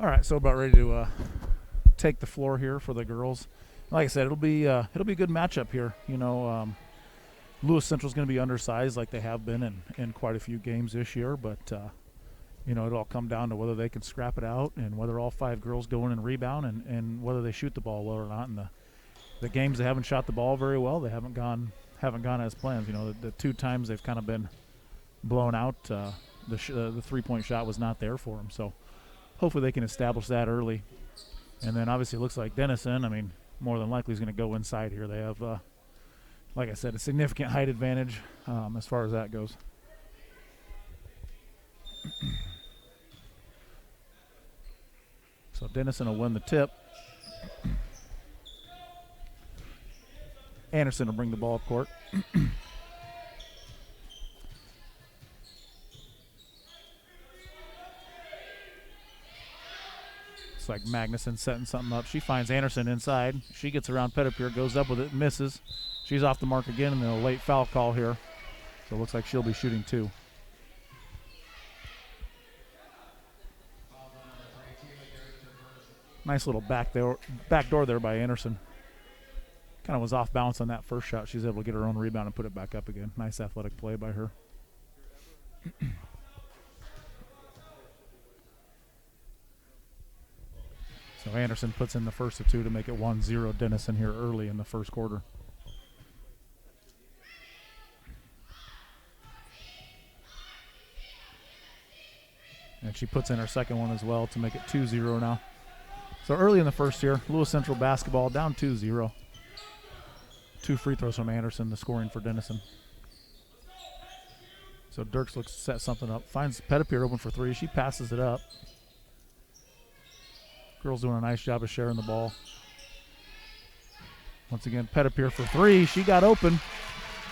All right, so about ready to take the floor here for the girls. Like I said, it'll be a good matchup here. Lewis Central's going to be undersized like they have been in quite a few games this year, but it'll all come down to whether they can scrap it out and whether all 5 girls go in and rebound and whether they shoot the ball well or not. And the games they haven't shot the ball very well, they haven't gone as planned. The 2 times they've kind of been blown out, the 3-point shot was not there for them. So hopefully they can establish that early. And then obviously it looks like Denison, more than likely is going to go inside here. They have, like I said, a significant height advantage as far as that goes. So Denison will win the tip. Anderson will bring the ball up court. It's like Magnuson setting something up. She finds Anderson inside. She gets around Pettipier, goes up with it, misses. She's off the mark again, and then a late foul call here. So it looks like she'll be shooting 2. Nice little back door there by Anderson. Kind of was off balance on that first shot. She's able to get her own rebound and put it back up again. Nice athletic play by her. So Anderson puts in the first of 2 to make it 1-0 Denison here early in the first quarter. And she puts in her second one as well to make it 2-0 now. So early in the first here, Lewis Central basketball down 2-0. 2 free throws from Anderson, the scoring for Denison. So Dirks looks to set something up. Finds Pettipier open for 3. She passes it up. Girls doing a nice job of sharing the ball. Once again, Pettipier for 3. She got open.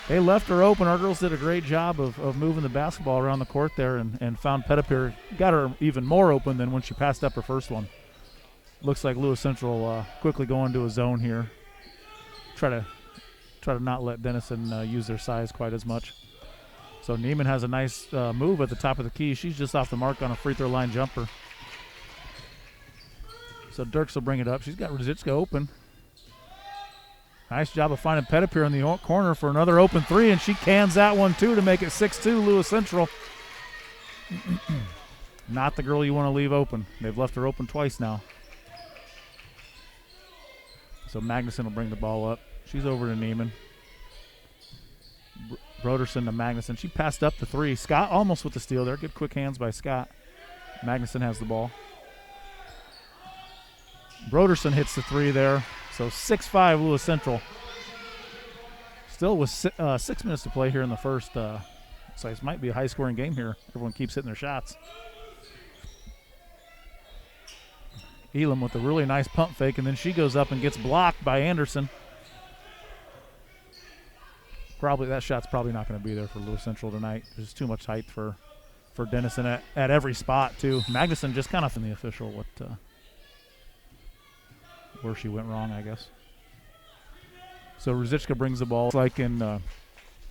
They left her open. Our girls did a great job of moving the basketball around the court there and found Pettipier. Got her even more open than when she passed up her first one. Looks like Lewis Central quickly go into a zone here. Try to not let Denison use their size quite as much. So Neiman has a nice move at the top of the key. She's just off the mark on a free throw line jumper. So Dirks will bring it up. She's got Ruzicka open. Nice job of finding Pettipier in the corner for another open 3, and she cans that one too to make it 6-2 Lewis Central. Not the girl you want to leave open. They've left her open twice now. So Magnuson will bring the ball up. She's over to Neiman. Broderson to Magnuson. She passed up the 3. Scott almost with the steal there. Good quick hands by Scott. Magnuson has the ball. Broderson hits the 3 there. So 6-5 Lewis Central. Still with 6 minutes to play here in the first. So this might be a high-scoring game here. Everyone keeps hitting their shots. Elam with a really nice pump fake, and then she goes up and gets blocked by Anderson. That shot's probably not going to be there for Lewis Central tonight. There's too much height for Denison at every spot, too. Magnuson just kind of in the official where she went wrong, I guess. So Ruzicka brings the ball. It's like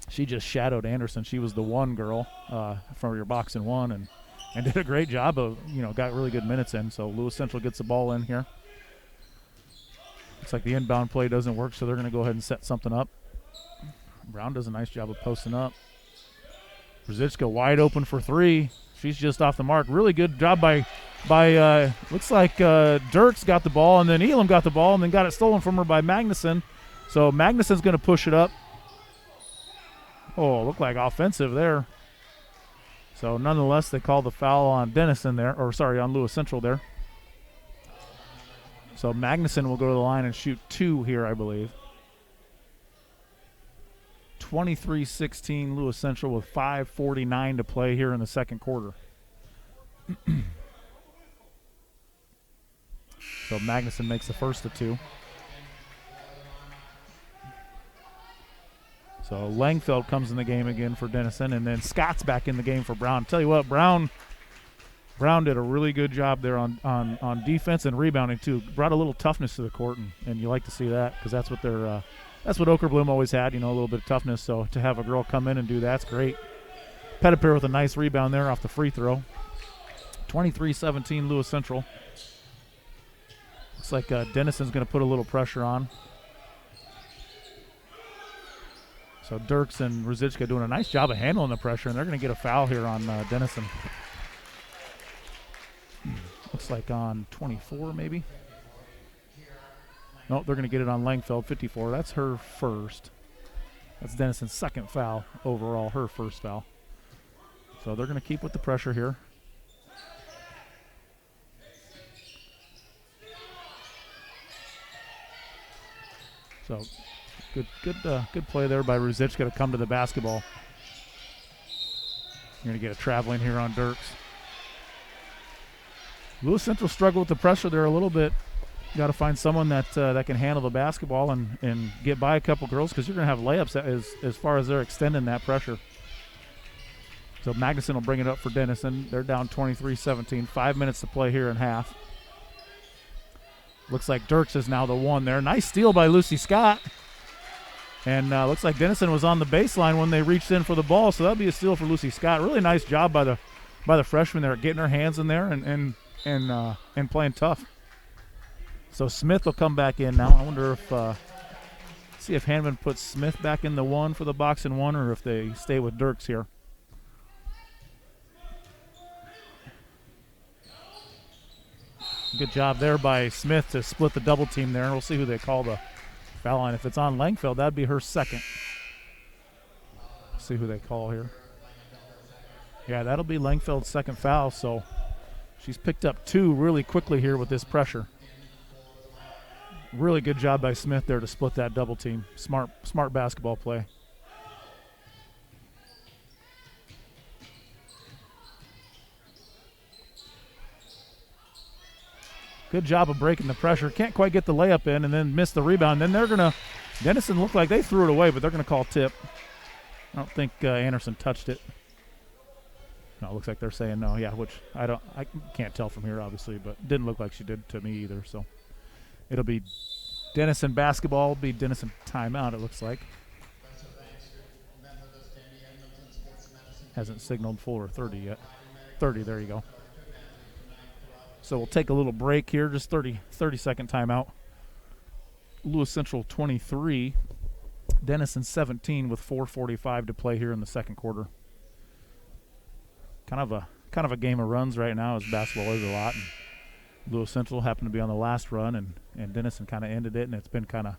she just shadowed Anderson. She was the 1 girl from your box and 1 and did a great job of, got really good minutes in. So Lewis Central gets the ball in here. Looks like the inbound play doesn't work, so they're going to go ahead and set something up. Brown does a nice job of posting up. Ruzicka wide open for 3. She's just off the mark. Really good job by looks like Dirks got the ball, and then Elam got the ball, and then got it stolen from her by Magnuson. So Magnuson's going to push it up. Oh, looked like offensive there. So nonetheless, they call the foul on Denison there, on Lewis Central there. So Magnuson will go to the line and shoot 2 here, I believe. 23-16 Lewis Central with 5:49 to play here in the second quarter. So Magnuson makes the first of 2. So Langfeld comes in the game again for Denison, and then Scott's back in the game for Brown. Tell you what, Brown did a really good job there on defense and rebounding too. Brought a little toughness to the court, and you like to see that because that's what they're that's what Okerbloom always had, a little bit of toughness. So to have a girl come in and do that's great. Pettipier with a nice rebound there off the free throw. 23-17 Lewis Central. Looks like Denison's going to put a little pressure on. So Dirks and Ruzicka doing a nice job of handling the pressure, and they're going to get a foul here on Denison. Looks like on 24 maybe. No, they're going to get it on Langfeld, 54. That's her first. That's Denison's second foul overall, her first foul. So they're going to keep with the pressure here. So good play there by Ruzicka to come to the basketball. You're going to get a traveling here on Dirks. Lewis Central struggled with the pressure there a little bit. Got to find someone that can handle the basketball and get by a couple girls, because you're going to have layups as far as they're extending that pressure. So Magnuson will bring it up for Denison. They're down 23-17. 5 minutes to play here in half. Looks like Dirks is now the one there. Nice steal by Lucy Scott. And looks like Denison was on the baseline when they reached in for the ball, so that'll be a steal for Lucy Scott. Really nice job by the freshman there, getting her hands in there and playing tough. So Smith will come back in now. I wonder if see if Hanman puts Smith back in the one for the box and one, or if they stay with Dirks here. Good job there by Smith to split the double team there. We'll see who they call the foul line. If it's on Langfeld, that'd be her second. See who they call here. Yeah, that'll be Langfeld's second foul, so she's picked up 2 really quickly here with this pressure. Really good job by Smith there to split that double team. Smart basketball play. Good job of breaking the pressure. Can't quite get the layup in and then miss the rebound. Then they're going to – Denison looked like they threw it away, but they're going to call tip. I don't think Anderson touched it. No, it looks like they're saying no. Yeah, which I can't tell from here, obviously, but didn't look like she did to me either. So it'll be Denison basketball. It'll be Denison timeout, it looks like. Hasn't signaled full or 30 yet. 30, there you go. So we'll take a little break here, just 30-second timeout. Lewis Central 23, Denison 17 with 4:45 to play here in the second quarter. Kind of a game of runs right now, as basketball is a lot. And Lewis Central happened to be on the last run, and Denison kind of ended it, and it's been kind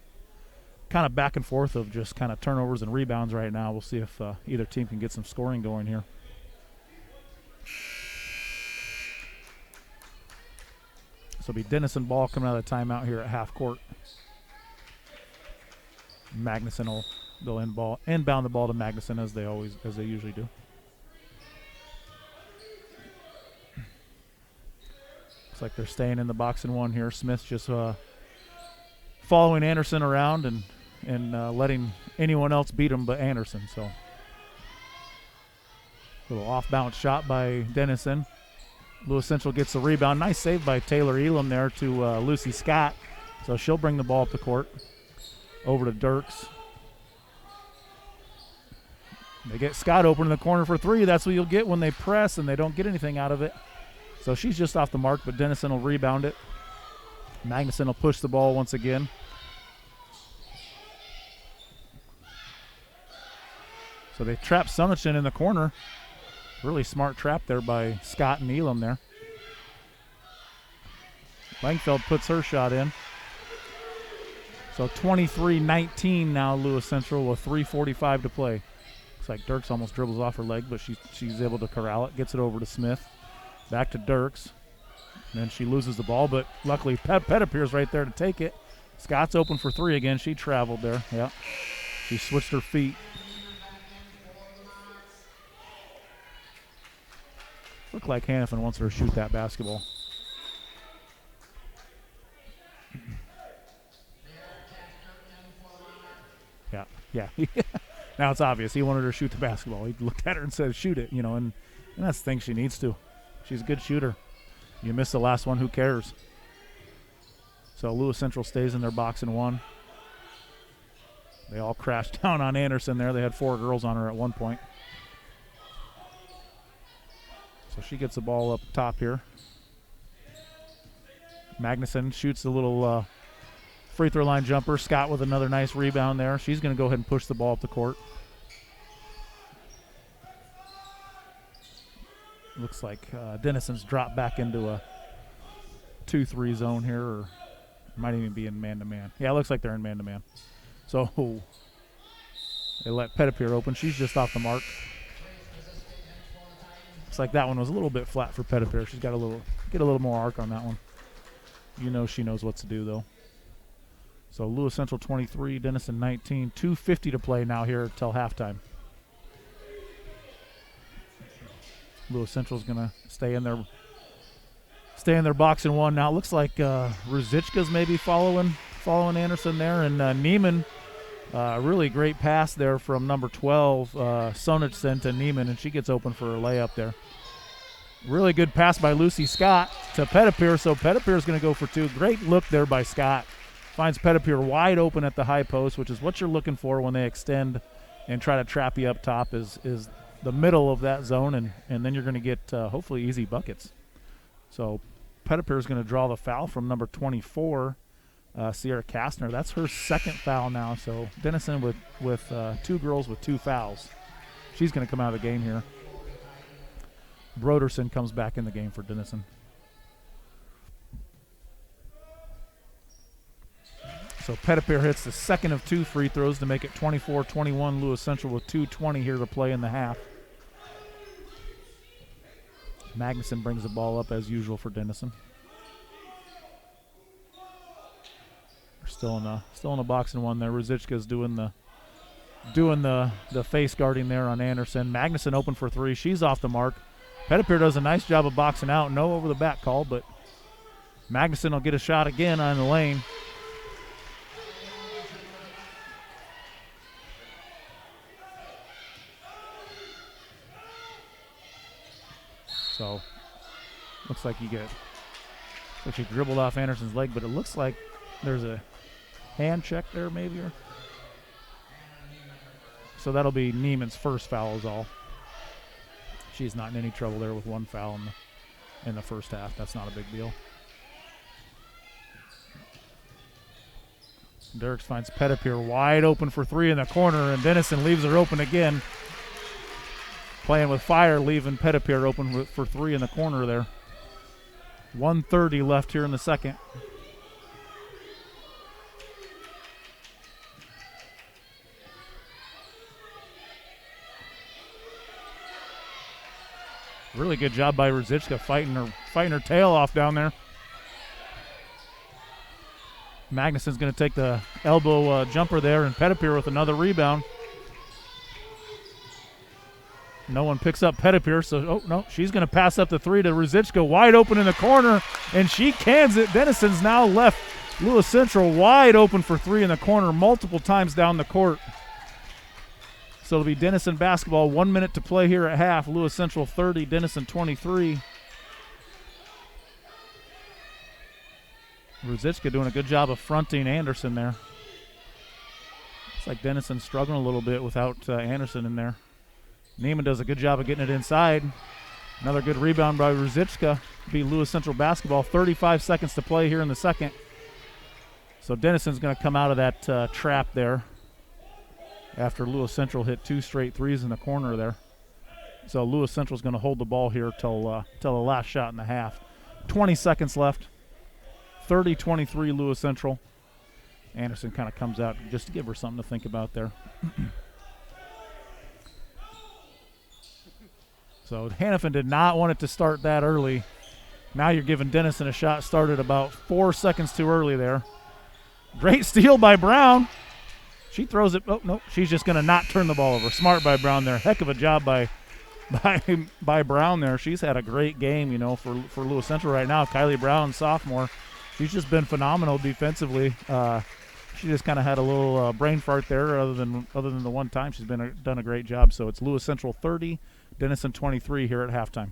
of back and forth of just kind of turnovers and rebounds right now. We'll see if either team can get some scoring going here. So it'll be Denison ball coming out of the timeout here at half court. Magnuson they'll inbound the ball to Magnuson as they usually do. Looks like they're staying in the box and one here. Smith's just following Anderson around and letting anyone else beat him but Anderson. So little off bounce shot by Denison. Lewis Central gets the rebound. Nice save by Taylor Elam there to Lucy Scott. So she'll bring the ball up the court. Over to Dirks. They get Scott open in the corner for 3. That's what you'll get when they press and they don't get anything out of it. So she's just off the mark, but Denison will rebound it. Magnuson will push the ball once again. So they trap Sonachin in the corner. Really smart trap there by Scott and Elam there. Langfeld puts her shot in. So 23-19 now Lewis Central with 3:45 to play. Looks like Dirks almost dribbles off her leg, but she's able to corral it. Gets it over to Smith. Back to Dirks. And then she loses the ball, but luckily Pet appears right there to take it. Scott's open for 3 again. She traveled there. Yeah. She switched her feet. Looked like Hannafin wants her to shoot that basketball. Yeah. Now it's obvious. He wanted her to shoot the basketball. He looked at her and said, shoot it, and that's the thing she needs to. She's a good shooter. You miss the last one, who cares? So Lewis Central stays in their box and one. They all crashed down on Anderson there. They had 4 girls on her at one point. So she gets the ball up top here. Magnuson shoots a little free throw line jumper. Scott with another nice rebound there. She's going to go ahead and push the ball up the court. Looks like Denison's dropped back into a 2-3 zone here, or might even be in man-to-man. Yeah, it looks like they're in man-to-man. So they let Pettipier open. She's just off the mark. Looks like that one was a little bit flat for Pettipier. She's got get a little more arc on that one. You know she knows what to do, though. So Lewis Central 23, Denison 19. 2:50 to play now here until halftime. Lewis Central's going to stay in their box and one. Now it looks like Ruzichka's maybe following Anderson there. And Neiman, really great pass there from number 12, Sonitsen to Neiman, and she gets open for a layup there. Really good pass by Lucy Scott to Pettipier, so Pettipier's going to go for two. Great look there by Scott. Finds Pettipier wide open at the high post, which is what you're looking for when they extend and try to trap you up top is the middle of that zone, and then you're going to get hopefully easy buckets. So Pettipier's going to draw the foul from number 24, Sierra Kastner. That's her second foul now, so Denison with two girls with two fouls. She's going to come out of the game here. Broderson comes back in the game for Denison. So Pettipier hits the second of two free throws to make it 24-21. Lewis Central with 2:20 here to play in the half. Magnuson brings the ball up as usual for Denison. We're still in a box and one there. Ruzichka's doing the face guarding there on Anderson. Magnuson open for three. She's off the mark. Pettipier does a nice job of boxing out. No over the back call, but Magnuson will get a shot again on the lane. So looks like she dribbled off Anderson's leg, but it looks like there's a hand check there maybe. So that'll be Neiman's first foul is all. She's not in any trouble there with one foul in the first half. That's not a big deal. Dirks finds Pettipier wide open for three in the corner, and Denison leaves her open again. Playing with fire, leaving Pettipier open for three in the corner there. 1:30 left here in the second. Really good job by Ruzichka fighting her tail off down there. Magnuson's going to take the elbow jumper there, and Pettipier with another rebound. No one picks up Pettipier, so she's going to pass up the three to Ruzichka, wide open in the corner, and she cans it. Denison's now left Lewis Central wide open for three in the corner multiple times down the court. So it'll be Denison basketball. 1 minute to play here at half. Lewis Central 30, Denison 23. Ruzichka doing a good job of fronting Anderson there. Looks like Denison's struggling a little bit without Anderson in there. Neiman does a good job of getting it inside. Another good rebound by Ruzichka. Be Lewis Central basketball. 35 seconds to play here in the second. So Denison's going to come out of that trap there after Lewis Central hit two straight threes in the corner there. So Lewis Central's going to hold the ball here till the last shot in the half. 20 seconds left. 30-23 Lewis Central. Anderson kind of comes out just to give her something to think about there. So Hannafin did not want it to start that early. Now you're giving Denison a shot started about 4 seconds too early there. Great steal by Brown. She throws it. Oh, no, she's just going to not turn the ball over. Smart by Brown there. Heck of a job by Brown there. She's had a great game, for Lewis Central right now. Kylie Brown, sophomore. She's just been phenomenal defensively. She just kind of had a little brain fart there other than the one time. She's done a great job. So it's Lewis Central 30, Denison 23 here at halftime.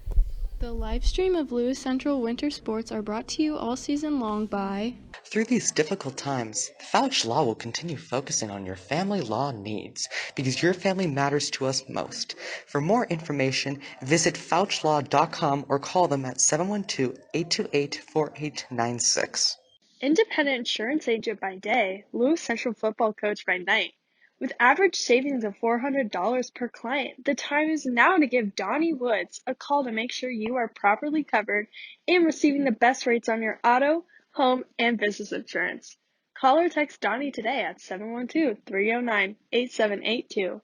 The live stream of Lewis Central Winter Sports are brought to you all season long by... Through these difficult times, Fouch Law will continue focusing on your family law needs because your family matters to us most. For more information, visit FouchLaw.com or call them at 712-828-4896. Independent insurance agent by day, Lewis Central football coach by night. With average savings of $400 per client, the time is now to give Donnie Woods a call to make sure you are properly covered and receiving the best rates on your auto, home, and business insurance. Call or text Donnie today at 712-309-8782.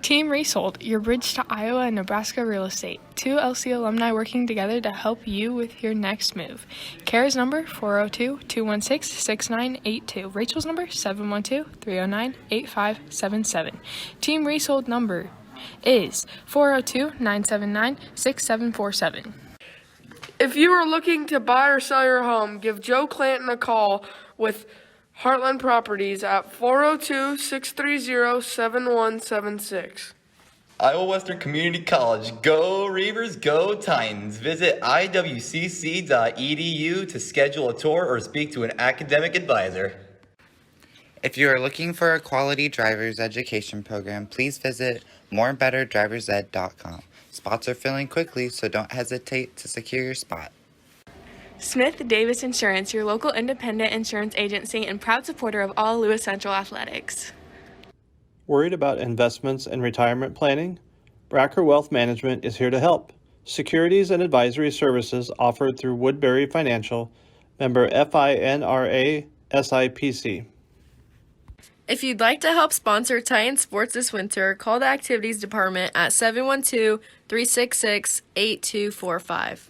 Team Resold, your bridge to Iowa and Nebraska real estate. Two LC alumni working together to help you with your next move. Kara's number, 402-216-6982. Rachel's number, 712-309-8577. Team Resold number is 402-979-6747. If you are looking to buy or sell your home, give Joe Clanton a call with Heartland Properties at 402-630-7176. Iowa Western Community College. Go Reavers, go Titans. Visit iwcc.edu to schedule a tour or speak to an academic advisor. If you are looking for a quality driver's education program, please visit morebetterdriversed.com. Spots are filling quickly, so don't hesitate to secure your spot. Smith Davis Insurance, your local independent insurance agency and proud supporter of all Lewis Central athletics. Worried about investments and retirement planning? Bracker Wealth Management is here to help. Securities and advisory services offered through Woodbury Financial, member FINRA SIPC. If you'd like to help sponsor Titan Sports this winter, call the activities department at 712-366-8245.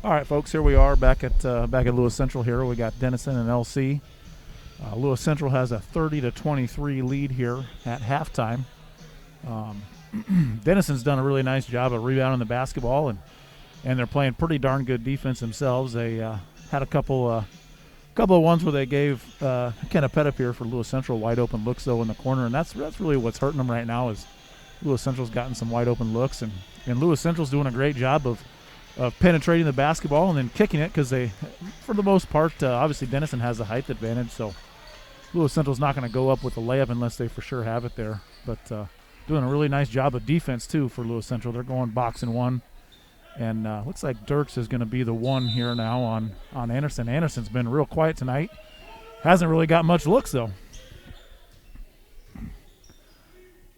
All right, folks, here we are back at Lewis Central. Here we got Denison and LC. Lewis Central has a 30-23 lead here at halftime. Denison's done a really nice job of rebounding the basketball, and they're playing pretty darn good defense themselves. They had a couple of ones where they gave Kenna Pettipier for Lewis Central wide open looks though in the corner, and that's really what's hurting them right now is Lewis Central's gotten some wide open looks, and Lewis Central's doing a great job of penetrating the basketball and then kicking it because they, for the most part, obviously Denison has the height advantage, so Lewis Central's not going to go up with a layup unless they for sure have it there. But doing a really nice job of defense, too, for Lewis Central. They're going box and one. And looks like Dirks is going to be the one here now on Anderson. Anderson's been real quiet tonight. Hasn't really got much looks, though.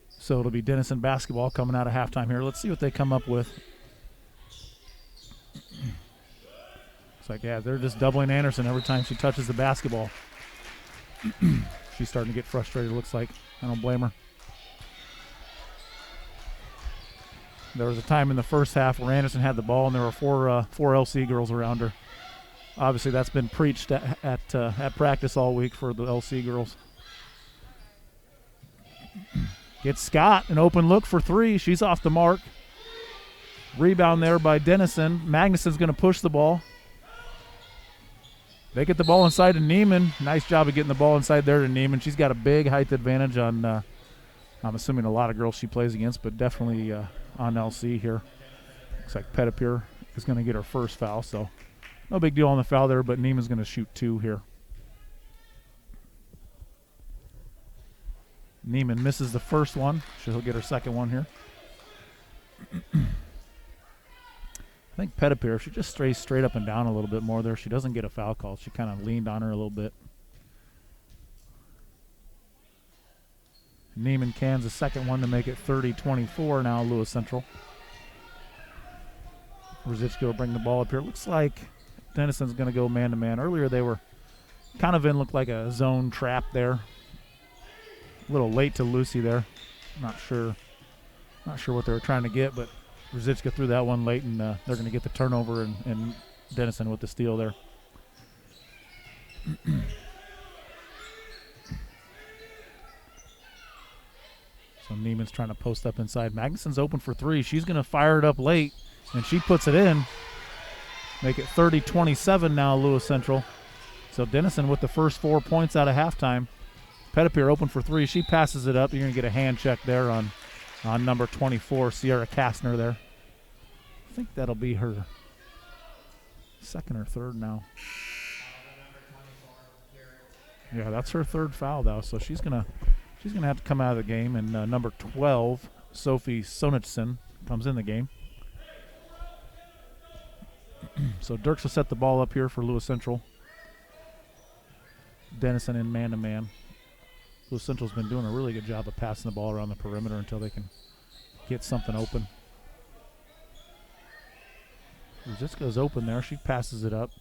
So it'll be Denison basketball coming out of halftime here. Let's see what they come up with. It's like, yeah, they're just doubling Anderson every time she touches the basketball. She's starting to get frustrated, looks like. I don't blame her. There was a time in the first half where Anderson had the ball and there were four LC girls around her. Obviously, that's been preached at practice all week for the LC girls. Gets Scott an open look for three. She's off the mark. Rebound there by Denison. Magnuson's going to push the ball. They get the ball inside to Neiman. Nice job of getting the ball inside there to Neiman. She's got a big height advantage on, I'm assuming a lot of girls she plays against, but definitely on LC here. Looks like Pettipier is going to get her first foul, so no big deal on the foul there, but Neiman's going to shoot two here. Neiman misses the first one. She'll get her second one here. I think Pettipier, if she just strays straight up and down a little bit more there, she doesn't get a foul call. She kind of leaned on her a little bit. Neiman cans the second one to make it 30-24 now, Lewis Central. Rosichka will bring the ball up here. Looks like Denison's going to go man-to-man. Earlier they were kind of in, looked like a zone trap there. A little late to Lucy there. Not sure what they were trying to get, but Rosichka threw that one late, and they're going to get the turnover, and Denison with the steal there. So Neiman's trying to post up inside. Magnuson's open for three. She's going to fire it up late, and she puts it in. Make it 30-27 now, Lewis Central. So Denison with the first 4 points out of halftime. Pettipier open for three. She passes it up. You're going to get a hand check there on number 24, Sierra Kastner there. I think that'll be her second or third now. Yeah, that's her third foul, though, so she's gonna have to come out of the game. And number 12, Sophie Sonichsen, comes in the game. So Dirks will set the ball up here for Lewis Central. Denison in man-to-man. Lewis Central's been doing a really good job of passing the ball around the perimeter until they can get something open. Rosichka's open there. She passes it up.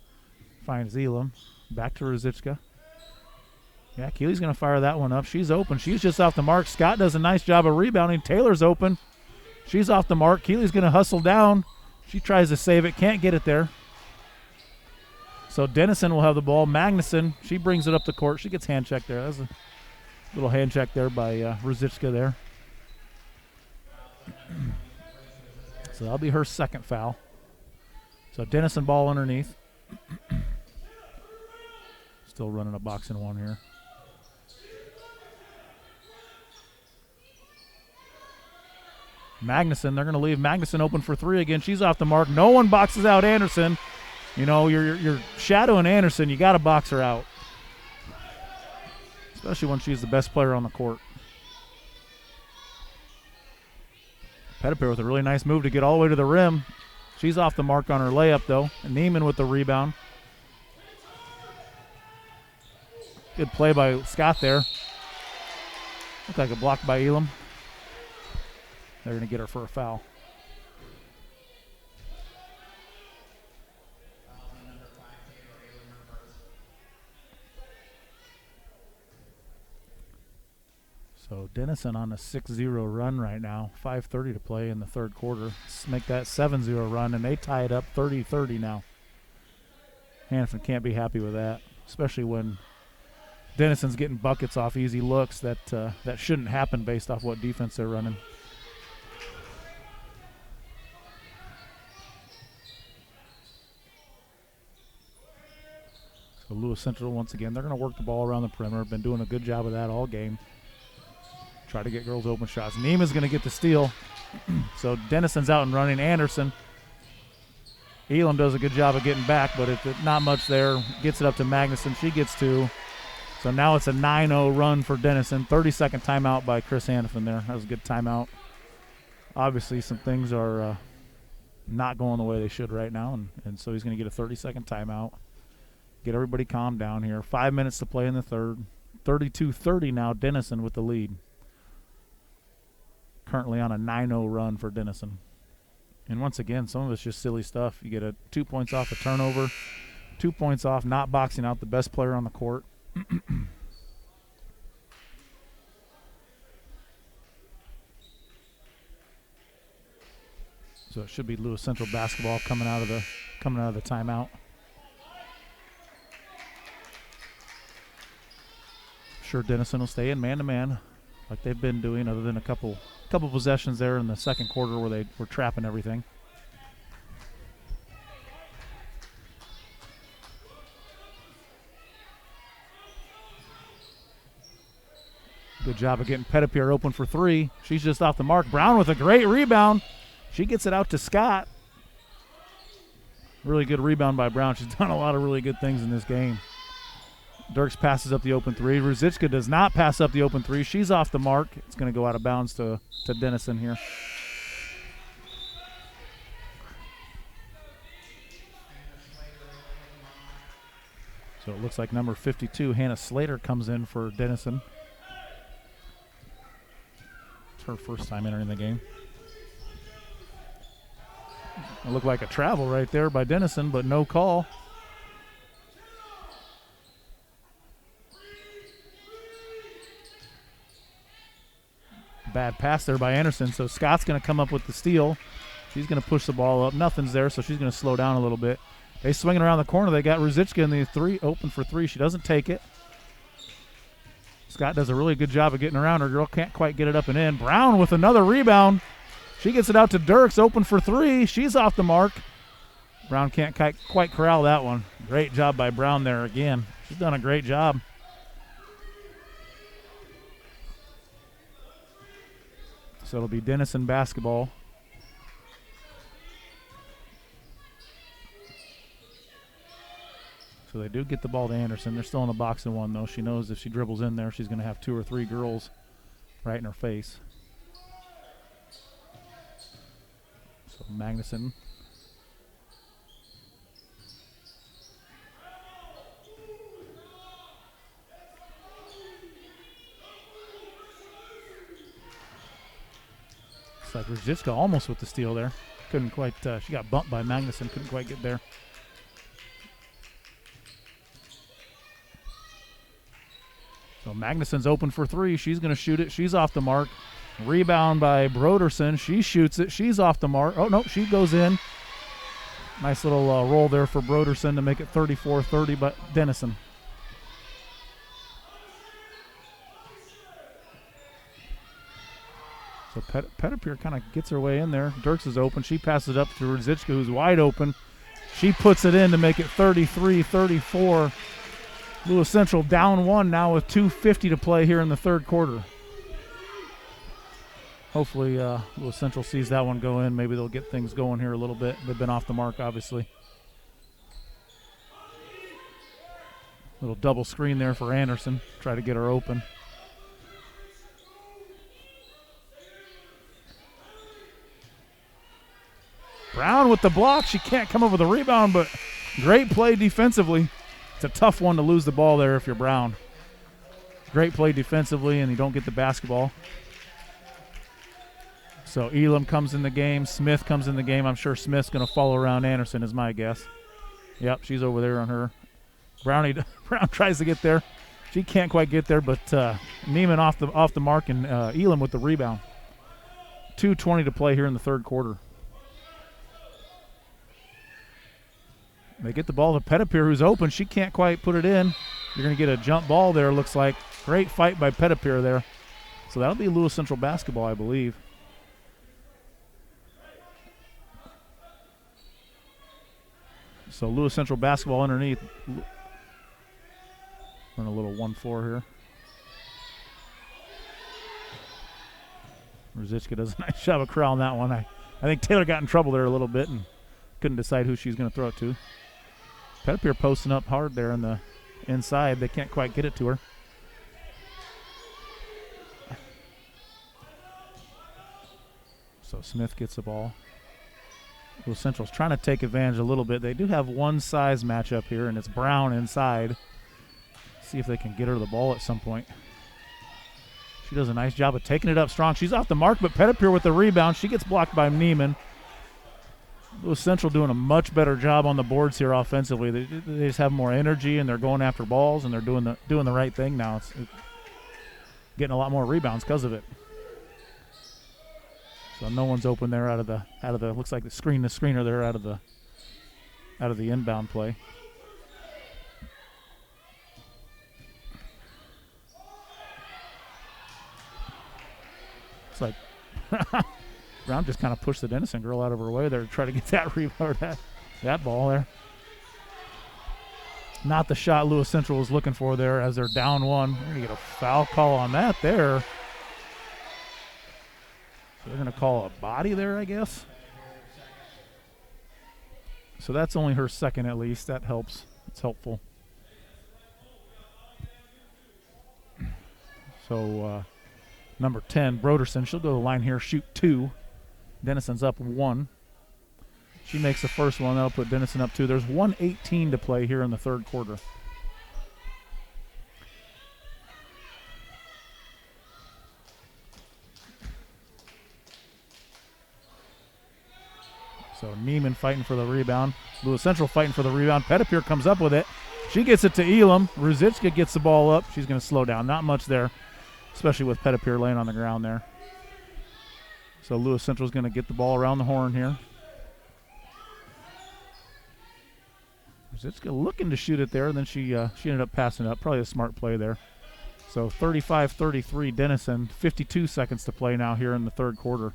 Finds Elam. Back to Rosichka. Yeah, Keeley's going to fire that one up. She's open. She's just off the mark. Scott does a nice job of rebounding. Taylor's open. She's off the mark. Keeley's going to hustle down. She tries to save it. Can't get it there. So Denison will have the ball. Magnuson, she brings it up the court. She gets hand checked there. That's a little hand check there by Rosichka there. So that'll be her second foul. So Denison ball underneath. Still running a box and one here. Magnuson, they're going to leave Magnuson open for three again. She's off the mark. No one boxes out Anderson. You know, you're shadowing Anderson. You got to box her out, especially when she's the best player on the court. Pettipier with a really nice move to get all the way to the rim. She's off the mark on her layup, though. And Neiman with the rebound. Good play by Scott there. Looked like a block by Elam. They're going to get her for a foul. So Denison on a 6-0 run right now. 5:30 to play in the third quarter. Let's make that 7-0 run, and they tie it up 30-30 now. Hannafin can't be happy with that, especially when Denison's getting buckets off easy looks that shouldn't happen based off what defense they're running. So Lewis Central, once again, they're going to work the ball around the perimeter. Been doing a good job of that all game. Try to get girls open shots. Neiman's going to get the steal. So Denison's out and running. Anderson. Elam does a good job of getting back, but not much there. Gets it up to Magnuson. She gets 2. So now it's a 9-0 run for Denison. 30-second timeout by Chris Hannafin there. That was a good timeout. Obviously, some things are not going the way they should right now, and so he's going to get a 30-second timeout. Get everybody calmed down here. 5 minutes to play in the third. 32-30 now, Denison with the lead. Currently on a 9-0 run for Denison. And once again, some of it's just silly stuff. You get 2 points off a turnover, 2 points off not boxing out the best player on the court. So it should be Lewis Central basketball coming out of the timeout. Sure, Denison will stay in man-to-man like they've been doing, other than a couple possessions there in the second quarter where they were trapping everything. Good job of getting Pettipier open for 3. She's just off the mark. Brown with a great rebound. She gets it out to Scott. Really good rebound by Brown. She's done a lot of really good things in this game. Dirks passes up the open 3. Ruzicka does not pass up the open 3. She's off the mark. It's going to go out of bounds to Denison here. So it looks like number 52, Hannah Slater, comes in for Denison. It's her first time entering the game. It looked like a travel right there by Denison, but no call. Bad pass there by Anderson, so Scott's going to come up with the steal. She's going to push the ball up. Nothing's there, so she's going to slow down a little bit. They swinging around the corner. They got Ruzicka in the 3, open for 3. She doesn't take it. Scott does a really good job of getting around her. Girl can't quite get it up and in. Brown with another rebound. She gets it out to Dirks, open for 3. She's off the mark. Brown can't quite corral that one. Great job by Brown there again. She's done a great job. So it'll be Denison basketball. So they do get the ball to Anderson. They're still in the box and 1, though. She knows if she dribbles in there, she's going to have 2 or 3 girls right in her face. So Magnuson. It's like Ruzicka almost with the steal there. Couldn't quite, she got bumped by Magnuson, couldn't quite get there. So Magnuson's open for 3. She's going to shoot it. She's off the mark. Rebound by Broderson. She shoots it. She's off the mark. Oh, no, she goes in. Nice little roll there for Broderson to make it 34-30, but Denison. So Pettipier kind of gets her way in there. Dirks is open. She passes it up to Ruzicka, who's wide open. She puts it in to make it 33-34. Lewis Central down 1 now with 2:50 to play here in the third quarter. Hopefully Lewis Central sees that one go in. Maybe they'll get things going here a little bit. They've been off the mark, obviously. Little double screen there for Anderson. Try to get her open. Brown with the block. She can't come up with a rebound, but great play defensively. It's a tough one to lose the ball there if you're Brown. Great play defensively, and you don't get the basketball. So Elam comes in the game. Smith comes in the game. I'm sure Smith's going to follow around Anderson is my guess. Yep, she's over there on her. Brown tries to get there. She can't quite get there, but Neiman off the mark, and Elam with the rebound. 2:20 to play here in the third quarter. They get the ball to Pettipier, who's open. She can't quite put it in. You're going to get a jump ball there, looks like. Great fight by Pettipier there. So that'll be Lewis Central basketball, I believe. So Lewis Central basketball underneath. Run a little 1-4 here. Rosichka does a nice job of corralling that one. I think Taylor got in trouble there a little bit and couldn't decide who she's going to throw it to. Pettipier posting up hard there in the inside. They can't quite get it to her. So Smith gets the ball. Lewis Central's trying to take advantage a little bit. They do have one size matchup here, and it's Brown inside. See if they can get her the ball at some point. She does a nice job of taking it up strong. She's off the mark, but Pettipier with the rebound. She gets blocked by Neiman. Lewis Central doing a much better job on the boards here offensively. They just have more energy, and they're going after balls, and they're doing the right thing now. It's getting a lot more rebounds because of it. So no one's open there out of the looks like the screener there out of the inbound play. It's like Brown just kind of pushed the Denison girl out of her way there to try to get that rebound, that ball there. Not the shot Lewis Central was looking for there as they're down one. They're going to get a foul call on that there. So they're going to call a body there, I guess. So that's only her second at least. That helps. It's helpful. So number 10, Broderson, she'll go to the line here, shoot 2. Denison's up 1. She makes the first one. That'll put Denison up 2. There's 1:18 to play here in the third quarter. So Neiman fighting for the rebound. Lewis Central fighting for the rebound. Pettipier comes up with it. She gets it to Elam. Rosichka gets the ball up. She's going to slow down. Not much there, especially with Pettipier laying on the ground there. So Lewis Central's going to get the ball around the horn here. Rosichka looking to shoot it there, and then she ended up passing it up. Probably a smart play there. So 35-33 Denison. 52 seconds to play now here in the third quarter.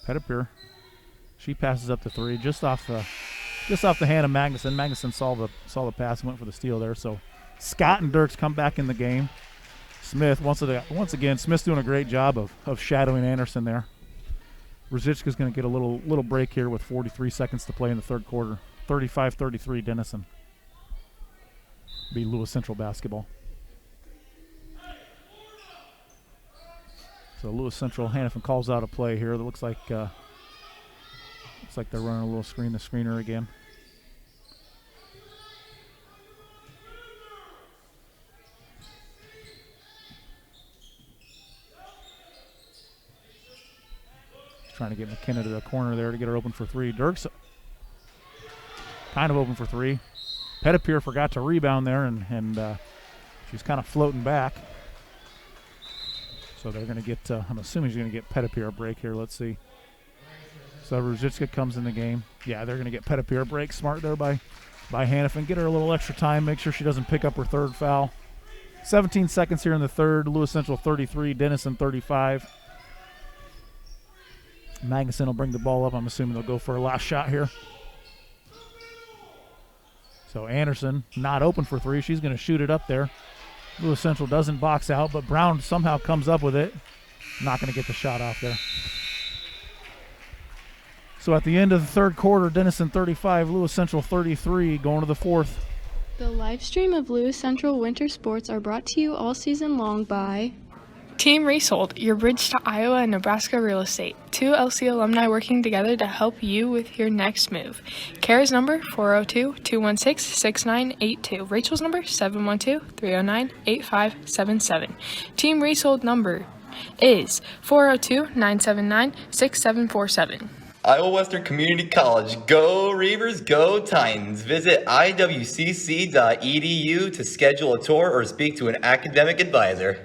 Pettipier, she passes up to 3, just off the hand of Magnuson. Magnuson saw the pass and went for the steal there. So Scott and Dirks come back in the game. Smith once again, Smith's doing a great job of shadowing Anderson there. Rosichka's going to get a little break here with 43 seconds to play in the third quarter. 35-33 Denison. Be Lewis Central basketball. So Lewis Central, Hannafin calls out a play here. That looks like they're running a little screener again. Trying to get McKenna to the corner there to get her open for 3. Dirks kind of open for 3. Pettipier forgot to rebound there, and she's kind of floating back. So they're going to get, I'm assuming she's going to get Pettipier a break here. Let's see. So Rosichka comes in the game. Yeah, they're going to get Pettipier a break. Smart there by Hannafin. Get her a little extra time. Make sure she doesn't pick up her third foul. 17 seconds here in the third. Lewis Central 33, Denison 35. Magnuson will bring the ball up. I'm assuming they'll go for a last shot here. So Anderson not open for 3. She's going to shoot it up there. Lewis Central doesn't box out, but Brown somehow comes up with it. Not going to get the shot off there. So at the end of the third quarter, Denison 35, Lewis Central 33, going to the fourth. The live stream of Lewis Central Winter Sports are brought to you all season long by Team Resold, your bridge to Iowa and Nebraska real estate. 2 LC alumni working together to help you with your next move. Kara's number, 402-216-6982. Rachel's number, 712-309-8577. Team Resold number is 402-979-6747. Iowa Western Community College. Go Reavers, go Titans. Visit iwcc.edu to schedule a tour or speak to an academic advisor.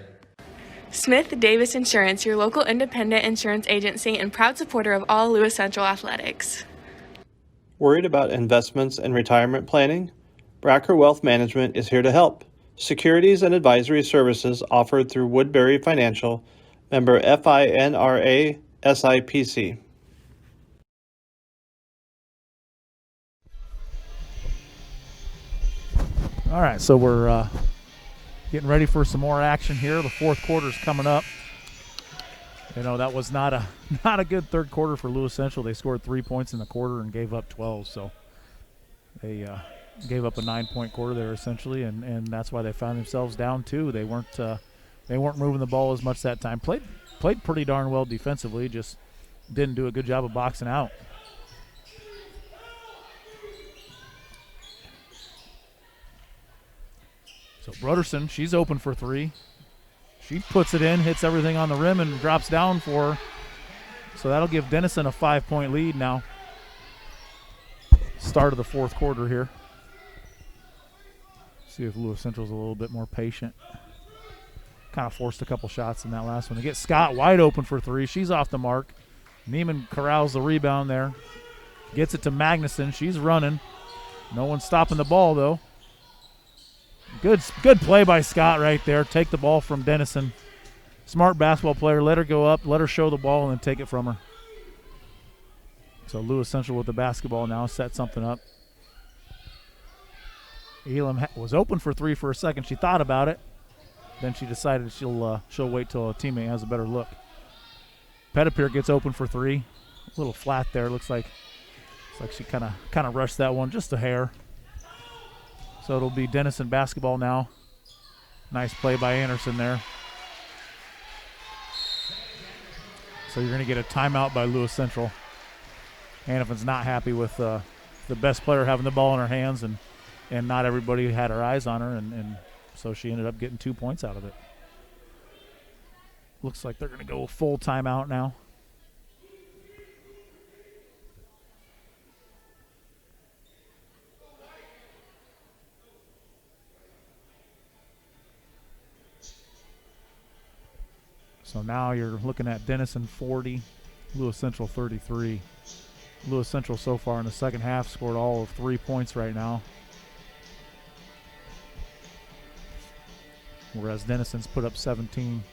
Smith Davis Insurance, your local independent insurance agency and proud supporter of all Lewis Central athletics. Worried about investments and retirement planning? Bracker Wealth Management is here to help. Securities and advisory services offered through Woodbury Financial, member FINRA SIPC. All right, so we're getting ready for some more action here. The fourth quarter's coming up. You know, that was not a good third quarter for Lewis Central. They scored 3 points in the quarter and gave up 12, so they gave up a 9-point quarter there essentially, and that's why they found themselves down 2. They weren't moving the ball as much that time. Played pretty darn well defensively, just didn't do a good job of boxing out. So Broderson, she's open for 3. She puts it in, hits everything on the rim, and drops down for her. So that'll give Denison a 5-point lead now. Start of the fourth quarter here. See if Lewis Central's a little bit more patient. Kind of forced a couple shots in that last one. They get Scott wide open for 3. She's off the mark. Neiman corrals the rebound there. Gets it to Magnuson. She's running. No one's stopping the ball, though. Good play by Scott right there. Take the ball from Denison. Smart basketball player. Let her go up. Let her show the ball and then take it from her. So Lewis Central with the basketball now. Set something up. Elam was open for 3 for a second. She thought about it. Then she decided she'll wait till a teammate has a better look. Pettipier gets open for 3. A little flat there. Looks like she kind of rushed that one just a hair. So it'll be Denison basketball now. Nice play by Anderson there. So you're going to get a timeout by Lewis Central. Hannafin's not happy with the best player having the ball in her hands, and not everybody had her eyes on her, and so she ended up getting 2 points out of it. Looks like they're going to go full timeout now. So now you're looking at Denison 40, Lewis Central 33. Lewis Central so far in the second half scored all of 3 points right now, whereas Denison's put up 17.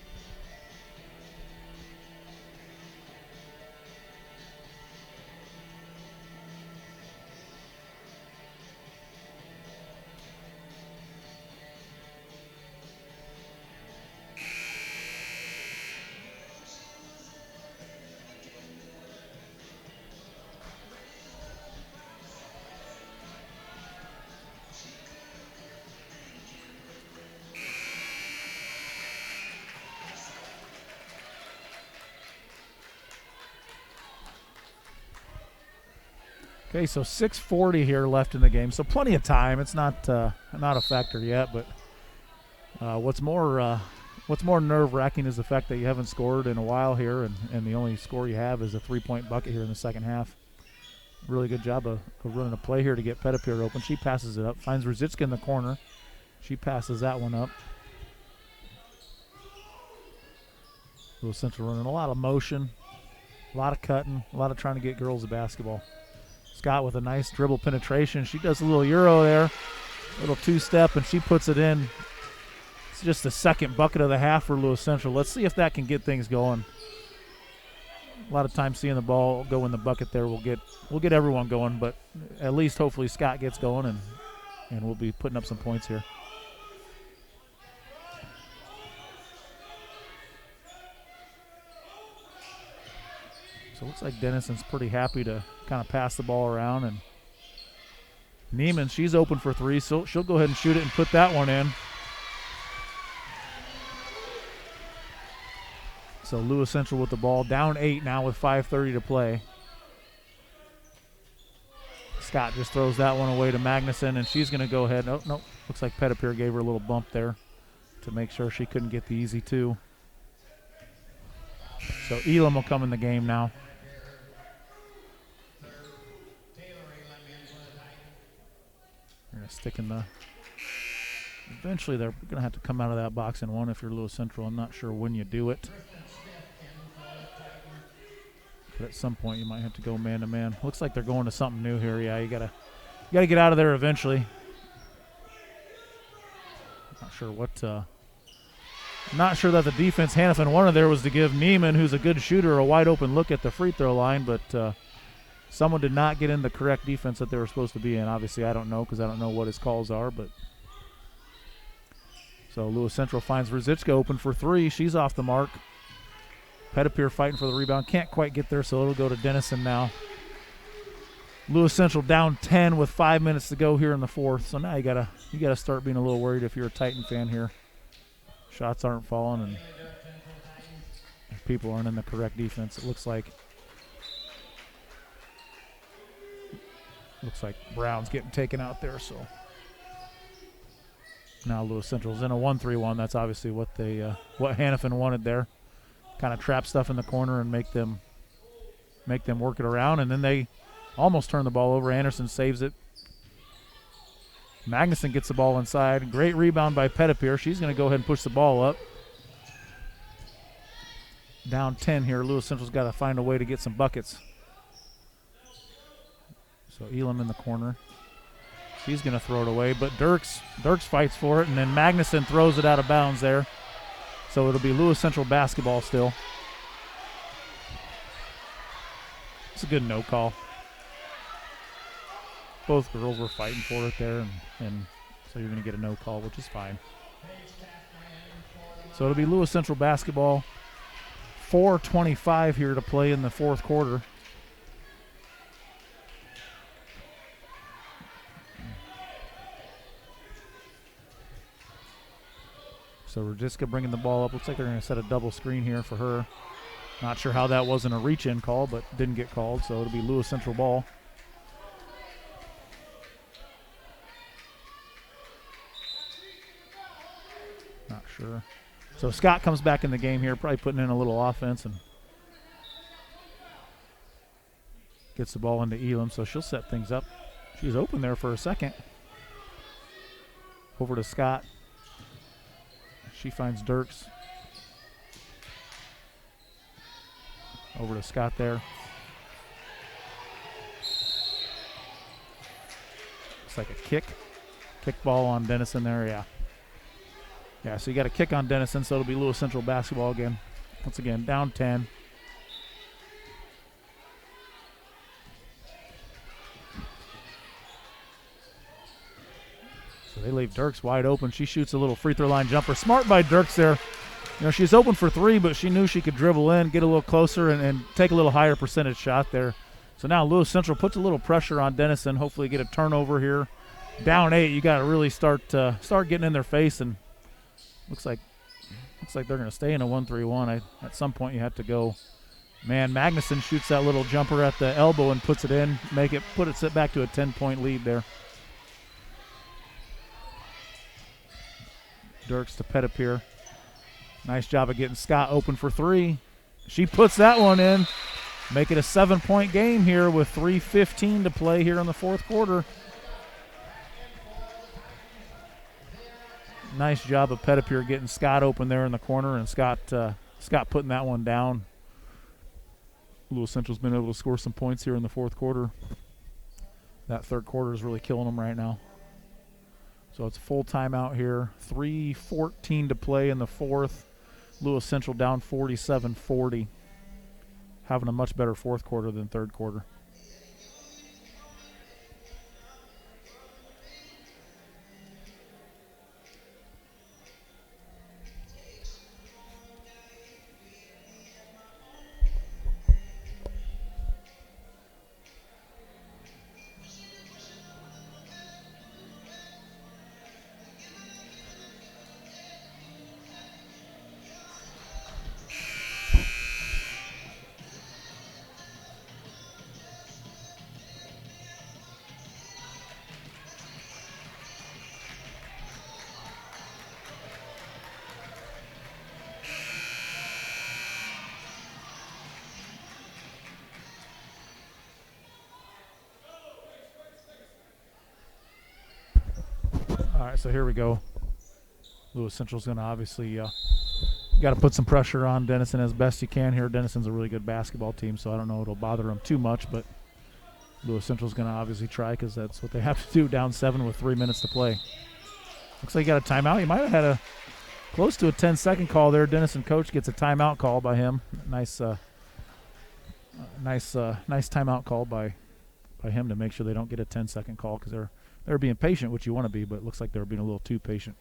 Okay, so 6:40 here left in the game, so plenty of time. It's not a factor yet, but what's more nerve-wracking is the fact that you haven't scored in a while here, and the only score you have is a 3-point bucket here in the second half. Really good job of running a play here to get Pettipier open. She passes it up, finds Ruzicka in the corner. She passes that one up. Lewis Central running a lot of motion, a lot of cutting, a lot of trying to get girls the basketball. Scott with a nice dribble penetration. She does a little Euro there, a little two-step, and she puts it in. It's just the second bucket of the half for Lewis Central. Let's see if that can get things going. A lot of times seeing the ball go in the bucket there will get everyone going, but at least hopefully Scott gets going, and we'll be putting up some points here. So it looks like Denison's pretty happy to kind of pass the ball around. And Neiman, she's open for 3, so she'll go ahead and shoot it and put that one in. So Lewis Central with the ball, down 8 now with 5:30 to play. Scott just throws that one away to Magnuson, and she's going to go ahead. Oh, no, looks like Pettipier gave her a little bump there to make sure she couldn't get the easy 2. So Elam will come in the game now. We're going to stick in the Eventually, they're going to have to come out of that box and one if you're Lewis Central. I'm not sure when you do it. But at some point, you might have to go man-to-man. Looks like they're going to something new here. Yeah, you gotta get out of there eventually. Not sure what. Not sure that the defense Hannafin wanted there was to give Neiman, who's a good shooter, a wide open look at the free throw line, but someone did not get in the correct defense that they were supposed to be in. Obviously, I don't know because I don't know what his calls are, but. So Lewis Central finds Ruzicka open for three. She's off the mark. Pettipier fighting for the rebound. Can't quite get there, so it'll go to Denison now. Lewis Central down 10 with 5 minutes to go here in the fourth. So now you gotta start being a little worried if you're a Titan fan here. Shots aren't falling and people aren't in the correct defense. It looks like Brown's getting taken out there, so now Lewis Central's in a 1-3-1. That's obviously what what Hannafin wanted there. Kind of trap stuff in the corner and make them work it around, and then they almost turn the ball over. Anderson saves it. Magnuson gets the ball inside. Great rebound by Pettipier. She's going to go ahead and push the ball up. Down 10 here. Lewis Central's got to find a way to get some buckets. So Elam in the corner. She's going to throw it away, but Dirks fights for it, and then Magnuson throws it out of bounds there. So it'll be Lewis Central basketball still. It's a good no call. Both girls were fighting for it there, and so you're going to get a no call, which is fine. So it'll be Lewis Central basketball. 4:25 here to play in the fourth quarter. So Ruzicka bringing the ball up. Looks like they're going to set a double screen here for her. Not sure how that wasn't a reach-in call, but didn't get called, so it'll be Lewis Central ball. Not sure. So Scott comes back in the game here, probably putting in a little offense and gets the ball into Elam, so she'll set things up. She's open there for a second. Over to Scott. She finds Dirks. Over to Scott there. Looks like a kick. Kick ball on Denison there, yeah. Yeah, so you got a kick on Denison, so it'll be Lewis Central basketball again. Once again, down 10. So they leave Dirks wide open. She shoots a little free throw line jumper. Smart by Dirks there. You know, she's open for three, but she knew she could dribble in, get a little closer, and take a little higher percentage shot there. So now Lewis Central puts a little pressure on Denison, hopefully get a turnover here. Down 8, you got to really start getting in their face, and looks like they're going to stay in a 1-3-1. At some point you have to go. Man, Magnuson shoots that little jumper at the elbow and puts it in, put it back to a 10-point lead there. Dirks to Pettipier. Nice job of getting Scott open for three. She puts that one in. Make it a 7-point game here with 3:15 to play here in the fourth quarter. Nice job of Pettipier getting Scott open there in the corner, and Scott putting that one down. Lewis Central's been able to score some points here in the fourth quarter. That third quarter is really killing them right now. So it's full timeout here. 3:14 to play in the fourth. Lewis Central down 47-40. Having a much better fourth quarter than third quarter. All right, so here we go. Lewis Central's going to obviously got to put some pressure on Denison as best you can here. Denison's a really good basketball team, so I don't know it'll bother them too much, but Lewis Central's going to obviously try because that's what they have to do, down 7 with 3 minutes to play. Looks like he got a timeout. He might have had close to a 10-second call there. Denison coach gets a timeout call by him. Nice timeout call by him to make sure they don't get a 10-second call because they're being patient, which you want to be, but it looks like they're being a little too patient.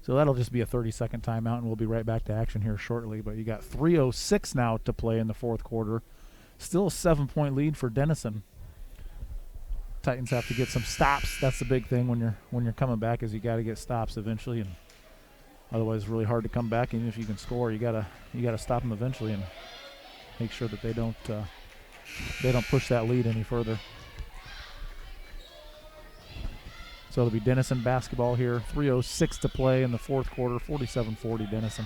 So that'll just be a 30-second timeout, and we'll be right back to action here shortly. But you got 3:06 now to play in the fourth quarter. Still a 7-point lead for Denison. Titans have to get some stops. That's the big thing when you're coming back, is you got to get stops eventually, and otherwise it's really hard to come back. And if you can score, you gotta stop them eventually and make sure that they don't push that lead any further. So it'll be Denison basketball here. 3:06 to play in the fourth quarter. 47-40 Denison.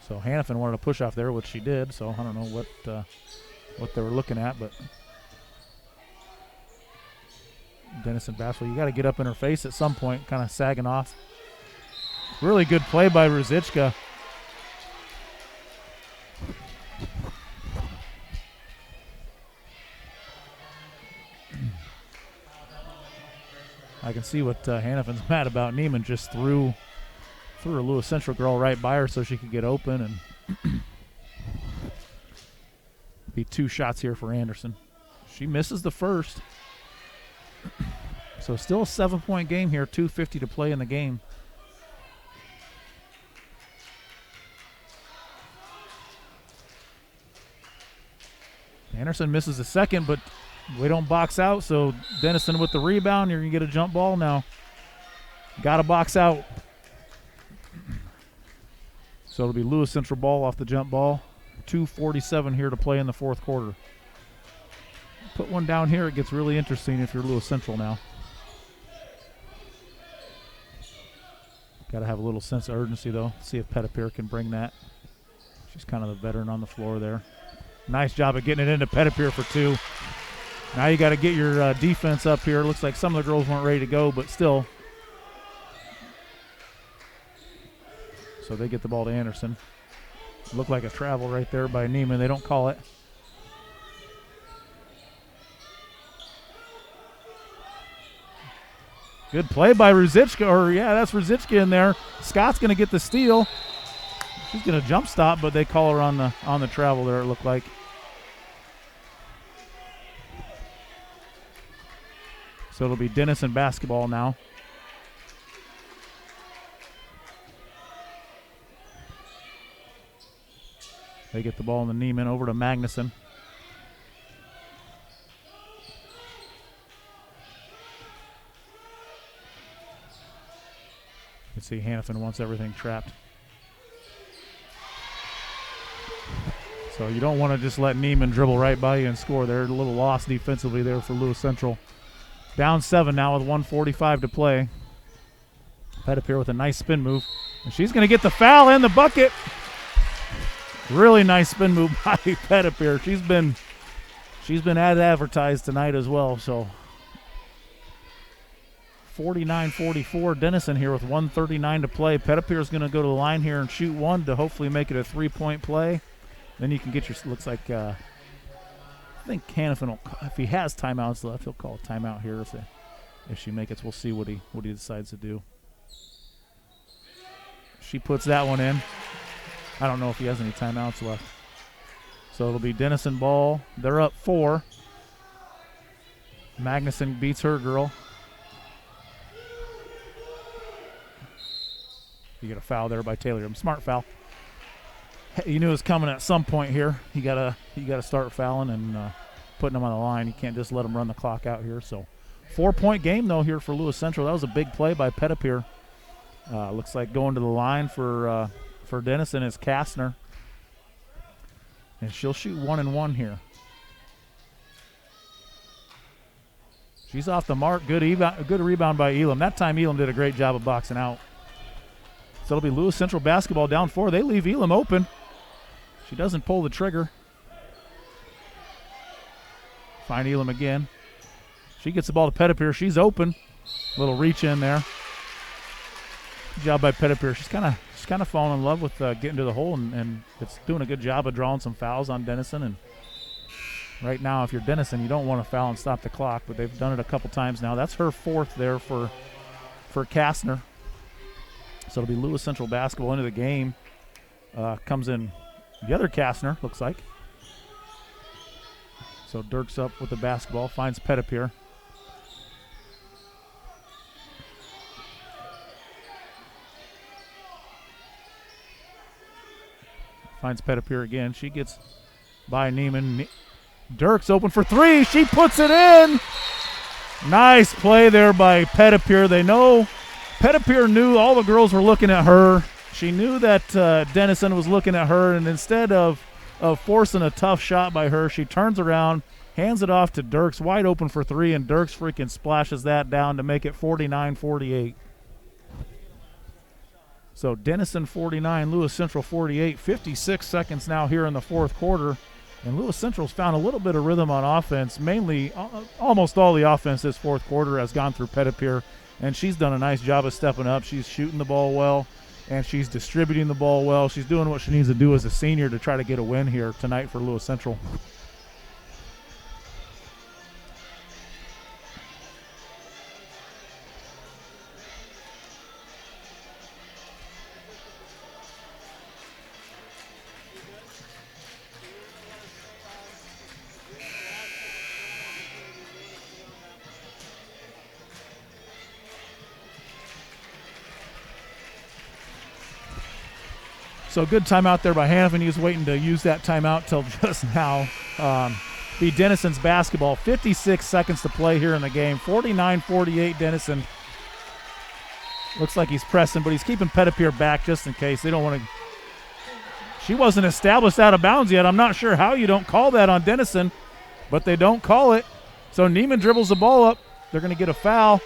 So Hannafin wanted to push off there, which she did. So I don't know what they were looking at, but Denison basketball, you got to get up in her face at some point, kind of sagging off. Really good play by Ruzicka. I can see what Hannafin's mad about. Neiman just threw a Lewis Central girl right by her so she could get open, and be 2 shots here for Anderson. She misses the first. So still a 7-point game here, 2:50 to play in the game. Anderson misses the second, but we don't box out, so Denison with the rebound. You're going to get a jump ball now. Got to box out. So it'll be Lewis Central ball off the jump ball. 2:47 here to play in the fourth quarter. Put one down here. It gets really interesting if you're Lewis Central now. Got to have a little sense of urgency, though. See if Pettipier can bring that. She's kind of the veteran on the floor there. Nice job of getting it into Pettipier for 2. Now you got to get your defense up here. Looks like some of the girls weren't ready to go, but still. So they get the ball to Anderson. Looked like a travel right there by Neiman. They don't call it. Good play by Ruzicka, that's Ruzicka in there. Scott's going to get the steal. She's going to jump stop, but they call her on the travel there, it looked like. So it'll be Denison basketball now. They get the ball in the Neiman over to Magnuson. You can see Hannafin wants everything trapped. So you don't want to just let Neiman dribble right by you and score. They're a little lost defensively there for Lewis Central. Down 7 now with 1:45 to play. Pettipier with a nice spin move. And she's going to get the foul and the bucket. Really nice spin move by Pettipier. She's been advertised tonight as well. So 49-44 Denison here with 1:39 to play. Pettipier's going to go to the line here and shoot one to hopefully make it a 3-point play. Then you can get your, looks like, I think Hannafin will, if he has timeouts left, he'll call a timeout here if she makes it. We'll see what he decides to do. She puts that one in. I don't know if he has any timeouts left. So it'll be Denison ball. They're up 4. Magnuson beats her girl. You get a foul there by Taylor. Smart foul. You knew it was coming at some point here. You gotta start fouling and putting them on the line. You can't just let them run the clock out here. So 4-point game though here for Lewis Central. That was a big play by Pettipier. Looks like going to the line for Denison is Kastner, and she'll shoot 1 and 1 here. She's off the mark. Good rebound by Elam. That time Elam did a great job of boxing out. So it'll be Lewis Central basketball down 4. They leave Elam open. She doesn't pull the trigger. Find Elam again. She gets the ball to Pettipier. She's open. Little reach in there. Good job by Pettipier. She's kind of falling in love with getting to the hole, and it's doing a good job of drawing some fouls on Denison. And right now, if you're Denison, you don't want to foul and stop the clock, but they've done it a couple times now. That's her fourth there for Kastner. So it'll be Lewis Central basketball into the game. Comes in the other Kastner, looks like. So Dirks up with the basketball, finds Pettipier. Finds Pettipier again. She gets by Neiman. Dirks open for three. She puts it in. Nice play there by Pettipier. They know Pettipier knew all the girls were looking at her. She knew that Denison was looking at her, and instead of forcing a tough shot by her, she turns around, hands it off to Dirks, wide open for three, and Dirks freaking splashes that down to make it 49-48. So Denison 49, Lewis Central 48, 56 seconds now here in the fourth quarter. And Lewis Central's found a little bit of rhythm on offense. Mainly, almost all the offense this fourth quarter has gone through Pettipier, and she's done a nice job of stepping up. She's shooting the ball well, and she's distributing the ball well. She's doing what she needs to do as a senior to try to get a win here tonight for Lewis Central. So good timeout there by Hannafin. He was waiting to use that timeout till just now. Be Denison's basketball. 56 seconds to play here in the game. 49-48 Denison. Looks like he's pressing, but he's keeping Pettipier back just in case. They don't want to. She wasn't established out of bounds yet. I'm not sure how you don't call that on Denison, but they don't call it. So Neiman dribbles the ball up. They're going to get a foul.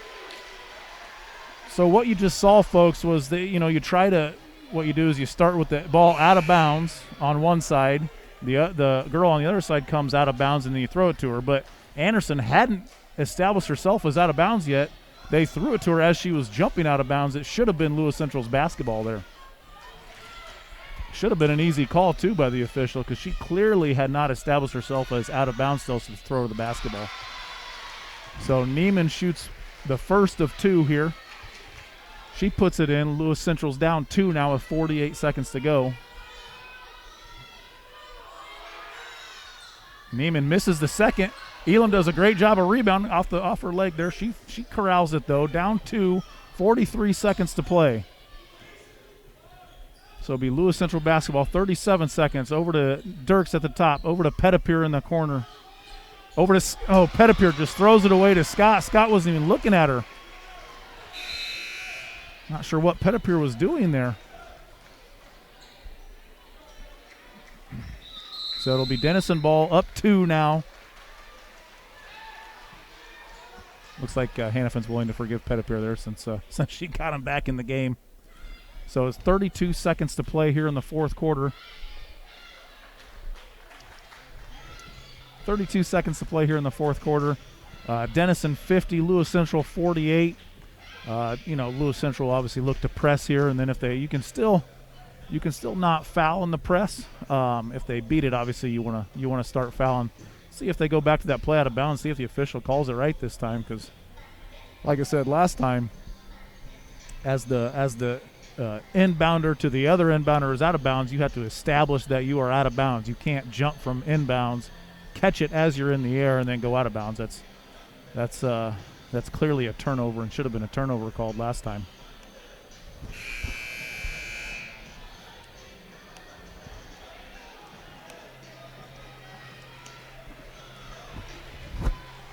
So what you just saw, folks, was that, you try to. What you do is you start with the ball out of bounds on one side. The girl on the other side comes out of bounds, and then you throw it to her. But Anderson hadn't established herself as out of bounds yet. They threw it to her as she was jumping out of bounds. It should have been Lewis Central's basketball there. Should have been an easy call, too, by the official, because she clearly had not established herself as out of bounds still to throw the basketball. So Neiman shoots the first of two here. She puts it in. Lewis Central's down 2 now with 48 seconds to go. Neiman misses the second. Elam does a great job of rebounding off her leg there. She corrals it, though. Down 2, 43 seconds to play. So it'll be Lewis Central basketball, 37 seconds. Over to Dirks at the top. Over to Pettipier in the corner. Pettipier just throws it away to Scott. Scott wasn't even looking at her. Not sure what Pettipier was doing there. So it'll be Denison ball up 2 now. Looks like Hannafin's willing to forgive Pettipier there since she got him back in the game. So it's 32 seconds to play here in the fourth quarter. 32 seconds to play here in the fourth quarter. Denison 50, Lewis Central 48. Lewis Central obviously look to press here, and then if you can still not foul in the press. If they beat it, obviously you want to start fouling. See if they go back to that play out of bounds. See if the official calls it right this time, because, like I said last time, as the inbounder to the other inbounder is out of bounds, you have to establish that you are out of bounds. You can't jump from inbounds, catch it as you're in the air, and then go out of bounds. That's clearly a turnover and should have been a turnover called last time.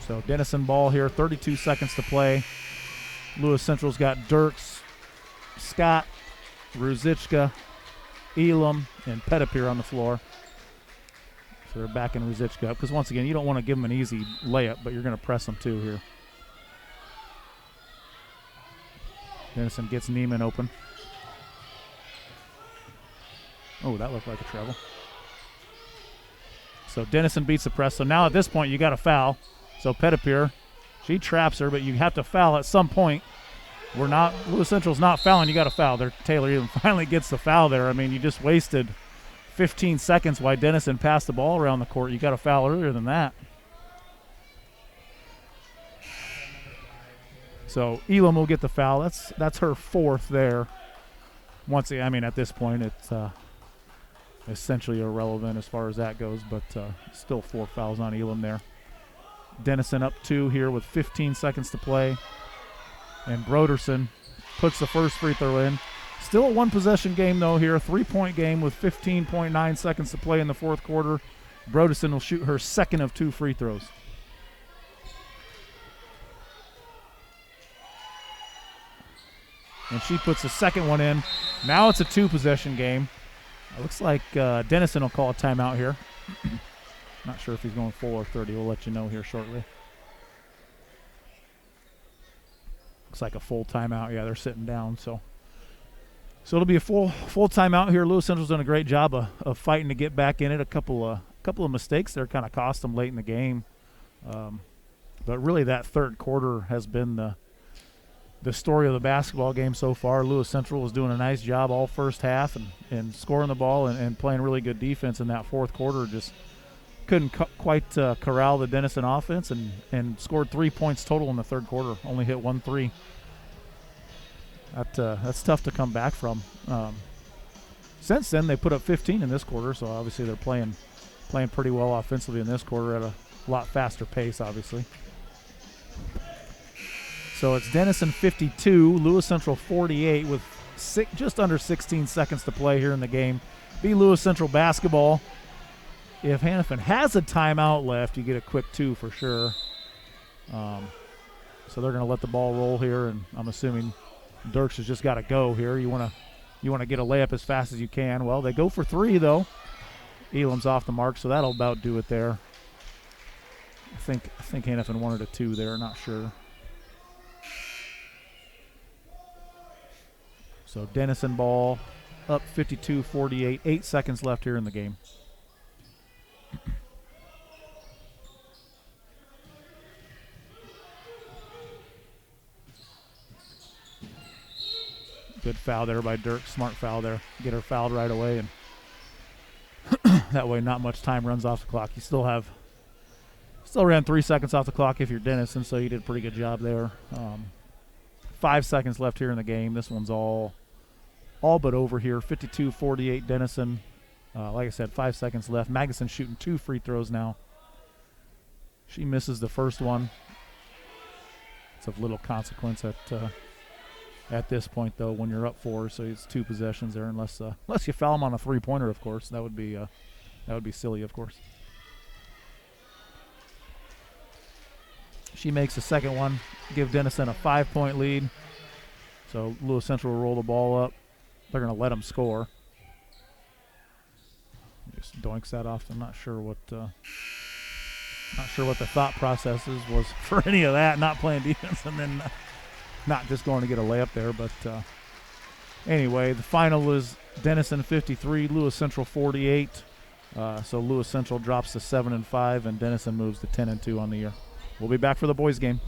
So Denison ball here, 32 seconds to play. Lewis Central's got Dirks, Scott, Ruzichka, Elam, and Pettipier on the floor. So they're backing Ruzichka up because, once again, you don't want to give them an easy layup, but you're going to press them too here. Denison gets Neiman open. Oh, that looked like a travel. So Denison beats the press. So now at this point you got to foul. So Pettipier, she traps her, but you have to foul at some point. Lewis Central's not fouling. You got to foul. Taylor even finally gets the foul there. I mean, you just wasted 15 seconds while Denison passed the ball around the court. You got to foul earlier than that. So Elam will get the foul. That's her fourth there. At this point, it's essentially irrelevant as far as that goes, but still 4 fouls on Elam there. Denison up 2 here with 15 seconds to play. And Broderson puts the first free throw in. Still a one-possession game, though, here. A 3-point game with 15.9 seconds to play in the fourth quarter. Broderson will shoot her second of 2 free throws. And she puts the second one in. Now it's a 2-possession game. It looks like Denison will call a timeout here. Not sure if he's going full or 30. We'll let you know here shortly. Looks like a full timeout. Yeah, they're sitting down. So it'll be a full timeout here. Lewis Central's done a great job of fighting to get back in it. A couple of mistakes there kind of cost them late in the game. But really that third quarter has been the story of the basketball game so far. Lewis Central was doing a nice job all first half and scoring the ball and playing really good defense in that fourth quarter. Just couldn't quite corral the Denison offense and scored 3 points total in the third quarter. Only hit 1 3. That's tough to come back from. Since then, they put up 15 in this quarter, so obviously they're playing pretty well offensively in this quarter at a lot faster pace, obviously. So it's Denison 52, Lewis Central 48 with just under 16 seconds to play here in the game. Be Lewis Central basketball. If Hannafin has a timeout left, you get a quick 2 for sure. So they're going to let the ball roll here, and I'm assuming Dirks has just got to go here. You want to get a layup as fast as you can. Well, they go for 3 though. Elam's off the mark, so that'll about do it there. I think Hannafin wanted a 2 there. Not sure. So Denison ball up 52-48. 8 seconds left here in the game. Good foul there by Dirk. Smart foul there. Get her fouled right away, and that way not much time runs off the clock. You still ran 3 seconds off the clock if you're Denison, so you did a pretty good job there. 5 seconds left here in the game. This one's all but over here. 52-48 Denison. Like I said, 5 seconds left. Magnuson shooting 2 free throws now. She misses the first one. It's of little consequence at this point, though, when you're up 4. So it's 2 possessions there, unless you foul them on a 3-pointer, of course. That would be silly, of course. She makes the second one, give Denison a 5-point lead. So Lewis Central will roll the ball up. They're going to let them score. Just doinks that off. I'm not sure what the thought process was for any of that. Not playing defense and then not just going to get a layup there. But anyway, the final is Denison 53, Lewis Central 48. So Lewis Central drops to 7-5, and Denison moves to 10-2 on the year. We'll be back for the boys game.